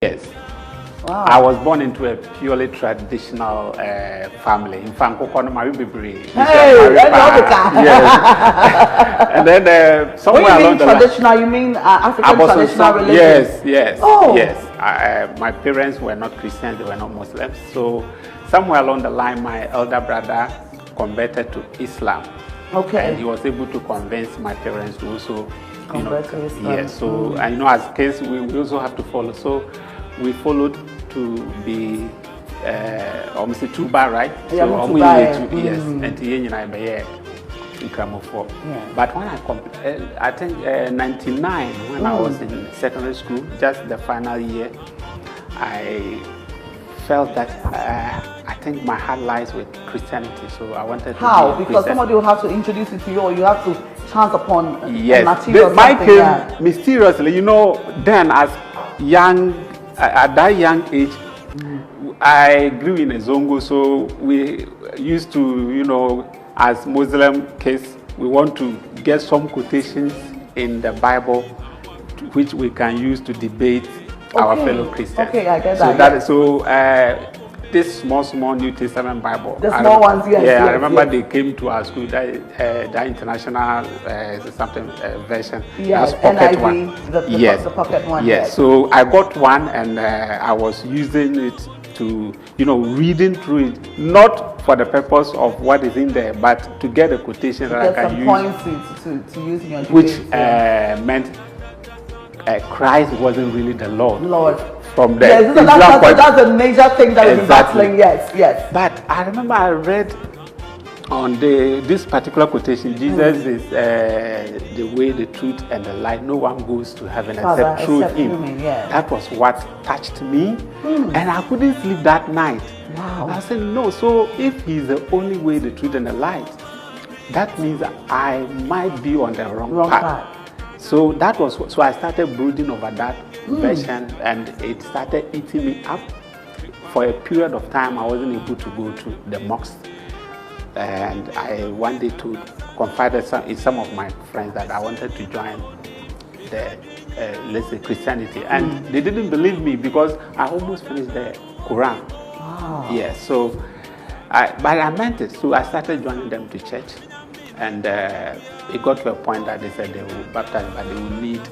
Yes. Wow. I was born into a purely traditional family. In fact, Marry Bibri. Hey, Yes. And then somewhere when you along mean the traditional, you mean African traditional religion? Yes, yes, oh. yes. My parents were not Christians; they were not Muslims. So somewhere along the line, my elder brother converted to Islam. Okay. And he was able to convince my parents to also convert to Islam. Yes. So and as kids, we also have to follow. So we followed to be almost Tuba, right? Yeah, so yes, but when I think 99, when I was in secondary school, just the final year, I felt that I think my heart lies with Christianity, so I wanted to How? be Because somebody will have to introduce it to you, or you have to chance upon yes. material. Mine came mysteriously, then as young, at that young age, I grew in a Zongo, so we used to, as Muslim kids, we want to get some quotations in the Bible which we can use to debate our fellow Christians. Okay, I get that. So this small New Testament Bible. The small ones, yes. Yeah, yes, I remember yes. they came to our school, that international version. Yes, that's pocket NIV, one. The pocket one. Yes, so I got one and I was using it to, reading through it, not for the purpose of what is in there, but to get a quotation that I can use. Points to use in your debate. Which meant Christ wasn't really the Lord. From the that's a major thing that we've been battling. Yes. But I remember I read on this particular quotation, Jesus is the way, the truth, and the light. No one goes to heaven except through him. That was what touched me, and I couldn't sleep that night. Wow. I said, no, so if he's the only way, the truth, and the light, that means I might be on the wrong path. So so I started brooding over that version, and it started eating me up. For a period of time, I wasn't able to go to the mosque, and I one day confided in some of my friends that I wanted to join the let's say Christianity, and they didn't believe me because I almost finished the Quran. Wow. Yeah, so but I meant it. So I started joining them to church. And it got to a point that they said they will baptize, but they will need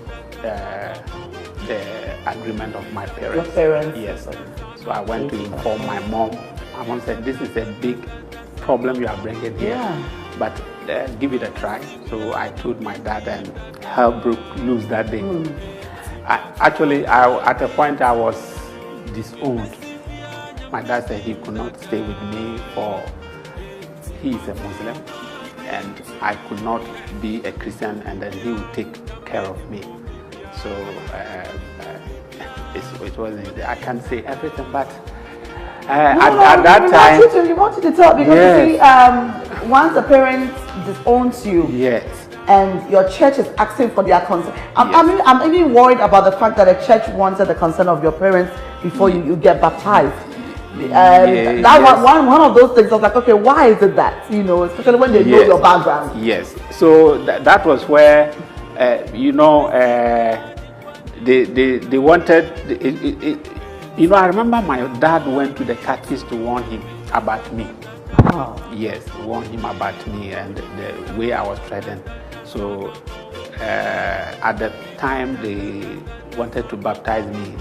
the agreement of my parents. Your parents? Yes. So I went to inform my mom. My mom said, this is a big problem you are bringing here, but give it a try. So I told my dad, and hell broke loose that day. At a point I was disowned. My dad said he could not stay with me he is a Muslim, and I could not be a Christian, and then he would take care of me. So it wasn't. I can't say everything, but at that time, you wanted to talk because you see, once a parent disowns you, and your church is asking for their consent. I'm even worried about the fact that the church wanted the consent of your parents before you get baptized. One of those things. I was like, okay, why is it that? Especially when they know your background. Yes. So that was where, they wanted. I remember my dad went to the catechist to warn him about me. Wow. Yes, warn him about me and the way I was treated. So at the time they wanted to baptize me,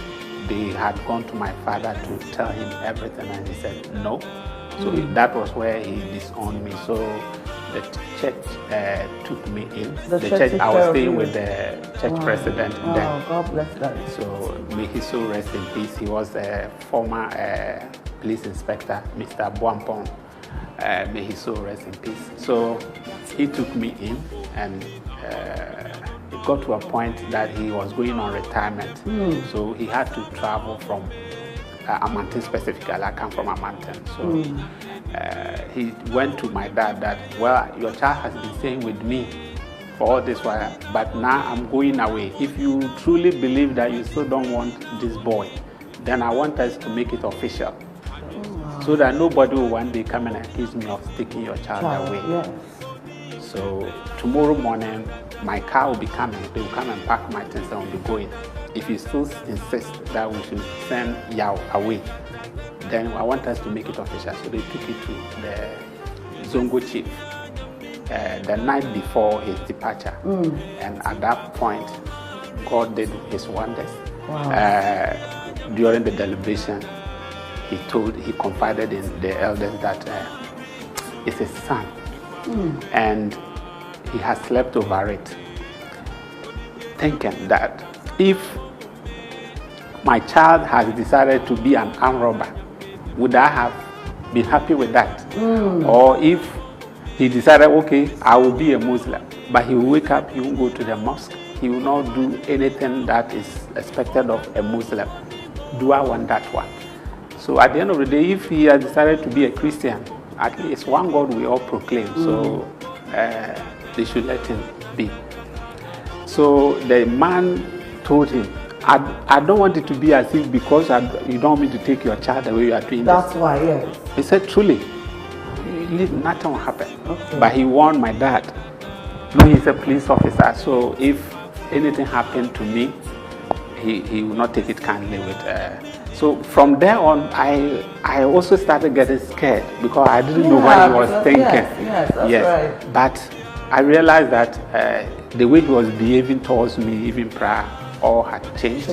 they had gone to my father to tell him everything, and he said no. So that was where he disowned me. So the church took me in. The church I was staying with the church president then. God bless that. So may he so rest in peace. He was a former police inspector, Mr. Boampong. May he so rest in peace. So he took me in, and it got to a point that he was going on retirement. So he had to travel from Amantin specifically. I come from Amantin. So he went to my dad that, well, your child has been staying with me for all this while, but now I'm going away. If you truly believe that you still don't want this boy, then I want us to make it official. So that nobody will one day come and accuse me of taking your child away. Yes. So tomorrow morning, my car will be coming. They will come and pack my things and we'll be going. if you still insist that we should send Yao away, then I want us to make it official. So they took it to the Zongo chief the night before his departure. And at that point, God did his wonders. Wow. During the deliberation, he confided in the elders that it's his son. And he has slept over it, thinking that if my child has decided to be an armed robber, would I have been happy with that? Or if he decided, okay, I will be a Muslim, but he will wake up, he will go to the mosque, he will not do anything that is expected of a Muslim. Do I want that one? So at the end of the day, if he has decided to be a Christian, at least one God we all proclaim. So they should let him be. So the man told him, I don't want it to be as if because you don't want me to take your child away, you are doing That's this. why, yes. He said, truly, nothing will happen. Okay. But he warned my dad. No, he's a police officer, so if anything happened to me, he will not take it kindly with. So from there on, I also started getting scared because I didn't know what he was thinking. Yes, that's right. But I realized that the way he was behaving towards me, even prior, all had changed.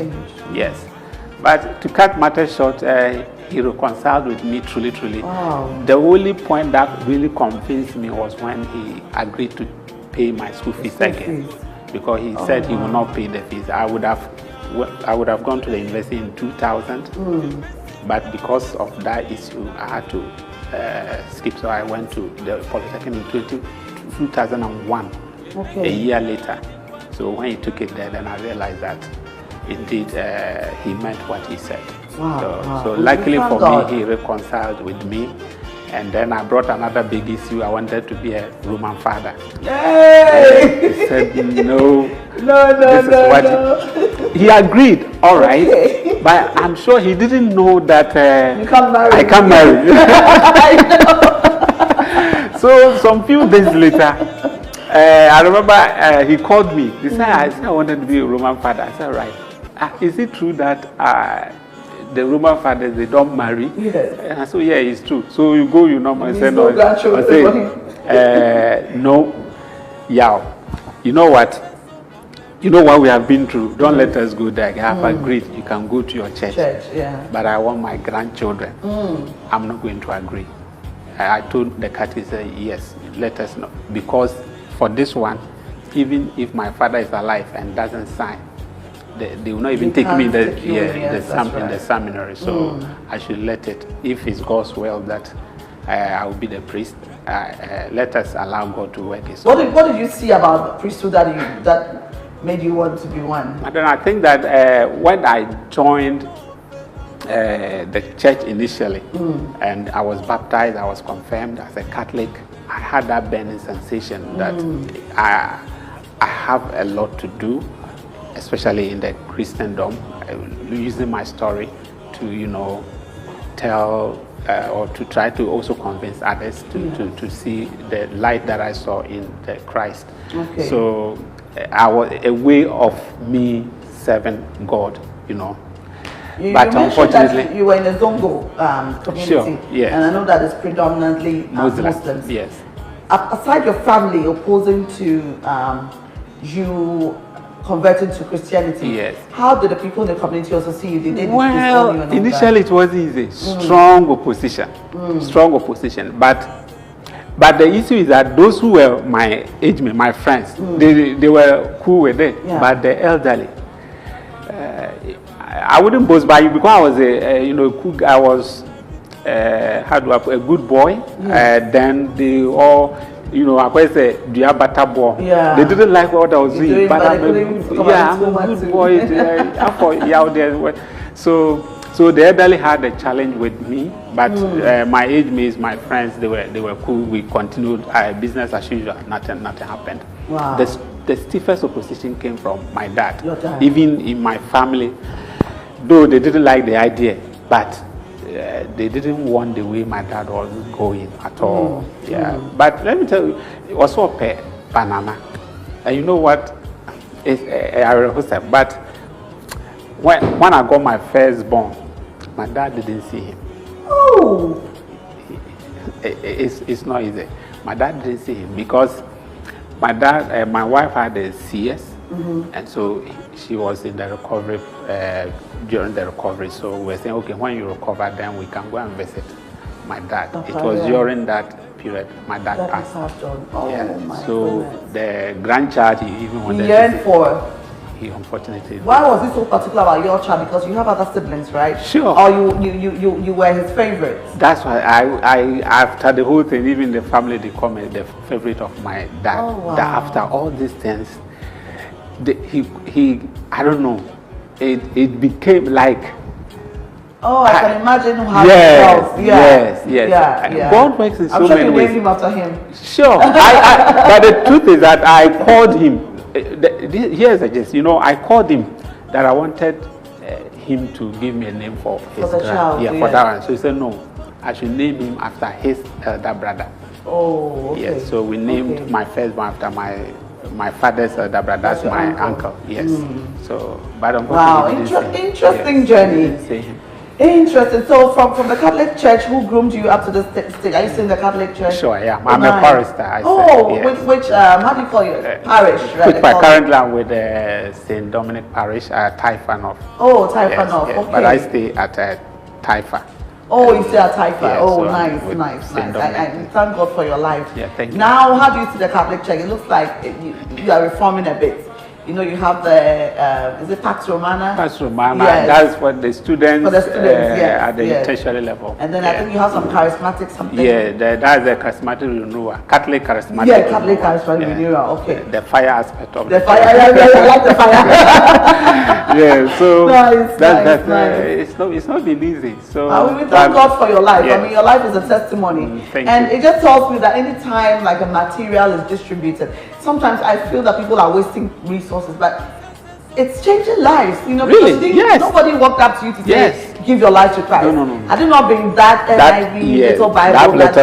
Yes. But to cut matters short, he reconciled with me truly. Wow. The only point that really convinced me was when he agreed to pay my school fees again. Because he said he would not pay the fees. I would have gone to the university in 2000, but because of that issue, I had to skip. So I went to the Polytechnic in 2001, a year later. So when he took it there, then I realized that indeed he meant what he said. Wow, so luckily for me, he reconciled with me. And then I brought another big issue. I wanted to be a Roman father. Yay! He said, no. He agreed, all right. Okay. But I'm sure he didn't know that you can't marry. I can't marry. I know. So some few days later, I remember he called me. He said, I wanted to be a Roman father. I said, right. Is it true that the Roman fathers, they don't marry? Yes. And I said, yeah, it's true. So you go, normally say, no. No, Yao, you know what? You know what we have been through. Don't let us go there. I have agreed. You can go to your church. But I want my grandchildren. I'm not going to agree. I told the catechist, yes, let us know. Because for this one, even if my father is alive and doesn't sign, they will not even take me in the seminary. So I should let it. If it's God's will that I will be the priest, let us allow God to work his will. What did you see about the priesthood that made you want to be one? I think that when I joined the church initially, and I was baptized, I was confirmed as a Catholic, I had that burning sensation that I have a lot to do, especially in the Christendom, using my story to, tell or to try to also convince others to see the light that I saw in the Christ. Okay. So I was a way of me serving God, But unfortunately, that you were in the Zongo community, sure, yes. And I know that it's predominantly Muslims. Yes. Aside your family opposing to you converting to Christianity, yes. How did the people in the community also see you? Did they initially it was easy. Strong opposition. Strong opposition. But the issue is that those who were my age, my friends, they were cool with it. Yeah. But the elderly, I wouldn't boast by you because I was I was a good boy. Then they all, I say, do you have better boy? Yeah. They didn't like what I was doing, but I'm a good boy. So the elderly had a challenge with me, but my age mates, my friends, they were cool. We continued business as usual. Nothing happened. Wow. The stiffest opposition came from my dad. Your dad. Even in my family, though they didn't like the idea, but they didn't want the way my dad was going at all. Yeah. But let me tell you, it was so banana. And you know what? I rehearsed, but when I got my firstborn, my dad didn't see him. Oh. It's not easy. My dad didn't see him because my wife had a CS, and so she was in the recovery during the recovery. So we were saying, okay, when you recover, then we can go and visit my dad. It was during that period my dad passed. Oh, yeah. my So goodness. The grandchild he even wanted. He yearned for. He unfortunately. Why was he so particular about your child? Because you have other siblings, right? Sure. Or you were his favorite. That's why I after the whole thing, even the family, they call me the favorite of my dad. Oh, wow. That after all these things, he I don't know, it became like. Oh, I can imagine how yes, he felt. Yes. Yeah. God works in so many ways. I'm sure you named him after him. Sure. But the truth is that I called him. Here's a gist. I called him that I wanted him to give me a name for his child. Yeah, for that one. So he said no, I should name him after his elder brother. Oh, okay. Yes. So we named my firstborn after my father's elder brother. That's my uncle. Yes. So, but unfortunately, interesting journey. Interesting. So from the Catholic Church, who groomed you up to this stage? Are you still in the Catholic Church? Sure, yeah. I'm a chorister. Which how do you call it? Parish, right? Currently I'm with St. Dominic Parish, Taifa North. Oh, Taifa North. Yes. Okay. But I stay at Taifa. Oh, you stay at Taifa. Yeah, oh, so nice. I thank God for your life. Yeah, thank you. Now, how do you see the Catholic Church? It looks like you are reforming a bit. You have the, is it Pax Romana? Pax Romana, yes. That's for the students, at the tertiary level. And then I think you have some charismatic something. Yeah, that's the charismatic renewal, Catholic charismatic. Yeah, Catholic charismatic renewal, okay. The fire aspect of the fire, I like the fire. Yeah, so nice. It's not been easy. So we thank God for your life. Yes. I mean, your life is a testimony. Thank and you. It just tells me that anytime like a material is distributed, sometimes I feel that people are wasting resources, but it's changing lives, Really? Because Yes. Nobody walked up to you to say, give your life to Christ. No. I did not bring that NIV, little Bible that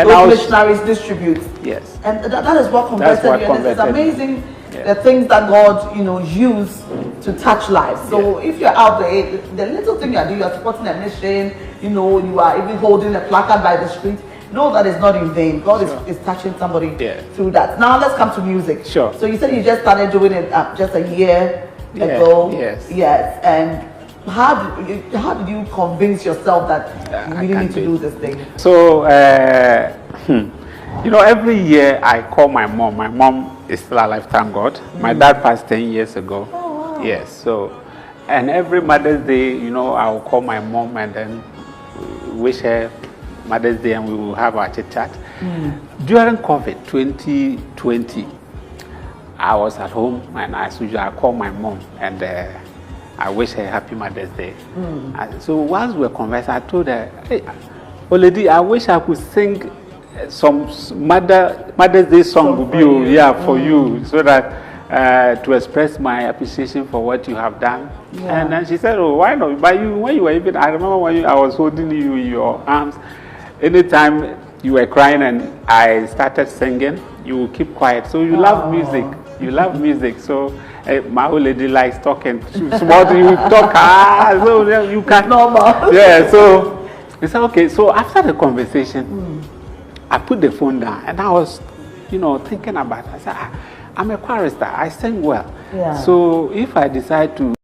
those missionaries distribute. Yes. And that is what converted you. And it's amazing the things that God, use to touch lives. So if you're out there, the little thing you are doing, you're supporting a mission, you are even holding a placard by the street. No, that is not in vain. God is touching somebody through that. Now let's come to music. Sure. So you said you just started doing it just a year ago. Yes. Yes. And how did you convince yourself that you really need to do this thing? So, every year I call my mom. My mom is still alive, thank God. My dad passed 10 years ago. Oh, wow. Yes. So, and every Mother's Day, I'll call my mom and then wish her Mother's Day, and we will have our chit chat. During COVID 2020, I was at home, and as usual, I called my mom and I wish her happy Mother's Day. So whilst we were conversing, I told her, "Hey, Oledi, I wish I could sing some Mother's Day song for you, so that to express my appreciation for what you have done." And then she said, "Oh, why not? But when you were even, I remember when I was holding you in your arms. Anytime you were crying and I started singing, you will keep quiet. So you love music. You love music. So my old lady likes talking. Small you talk. So you can. Normal. Yeah. So he said, okay. So after the conversation, I put the phone down and I was, thinking about it. I said, I'm a chorister. I sing well. Yeah. So if I decide to